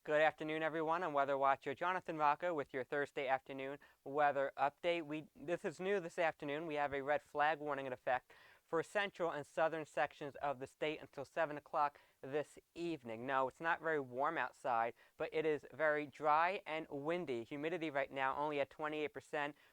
Good afternoon, everyone. I'm WeatherWatcher Jonathon Rocco with your Thursday afternoon weather update. This is new this afternoon. We have a red flag warning in effect for central and southern sections of the state until 7 o'clock this evening. No, it's not very warm outside, but it is very dry and windy. Humidity right now only at 28%.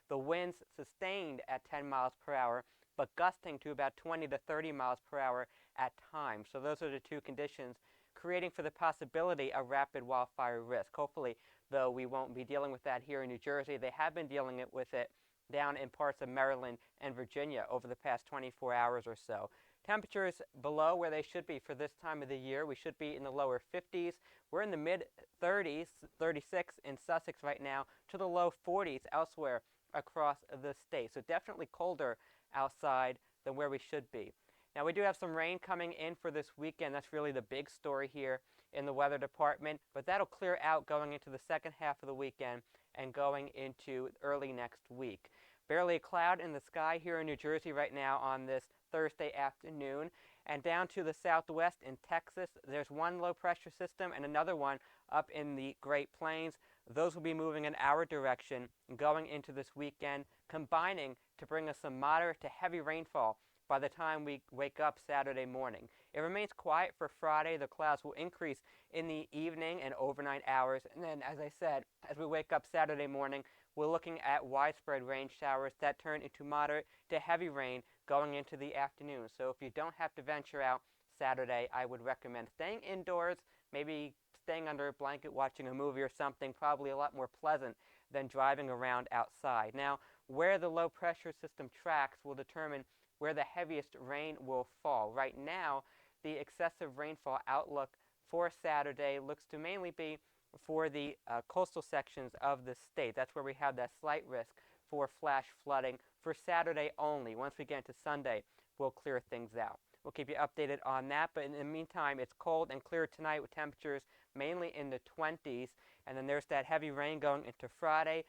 The winds sustained at 10 miles per hour, but gusting to about 20 to 30 miles per hour at times. So those are the two conditions creating for the possibility of rapid wildfire risk. Hopefully, though, we won't be dealing with that here in New Jersey. They have been dealing with it down in parts of Maryland and Virginia over the past 24 hours or so. Temperatures below where they should be for this time of the year. We should be in the lower 50s. We're in the mid-30s, 36 in Sussex right now, to the low 40s elsewhere across the state. So definitely colder outside than where we should be. Now, we do have some rain coming in for this weekend. That's really the big story here in the weather department, but that'll clear out going into the second half of the weekend and going into early next week. Barely a cloud in the sky here in New Jersey right now on this Thursday afternoon. And down to the southwest in Texas, there's one low pressure system and another one up in the Great Plains. Those will be moving in our direction going into this weekend, combining to bring us some moderate to heavy rainfall by the time we wake up Saturday morning. It remains quiet for Friday. The clouds will increase in the evening and overnight hours. And then, as I said, as we wake up Saturday morning, we're looking at widespread rain showers that turn into moderate to heavy rain going into the afternoon. So if you don't have to venture out Saturday, I would recommend staying indoors, maybe staying under a blanket, watching a movie or something, probably a lot more pleasant than driving around outside. Now, where the low pressure system tracks will determine where the heaviest rain will fall. Right now, the excessive rainfall outlook for Saturday looks to mainly be for the coastal sections of the state. That's where we have that slight risk for flash flooding for Saturday only. Once we get into Sunday, we'll clear things out. We'll keep you updated on that, but in the meantime, it's cold and clear tonight with temperatures mainly in the 20s, and then there's that heavy rain going into Friday,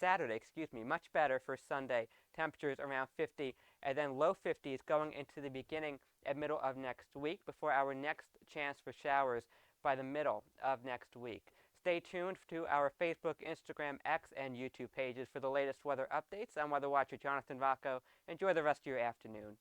Saturday, much better for Sunday, temperatures around 50, and then low 50s going into the beginning and middle of next week before our next chance for showers by the middle of next week. Stay tuned to our Facebook, Instagram, X, and YouTube pages for the latest weather updates. I'm WeatherWatcher Jonathon Rocco. Enjoy the rest of your afternoon.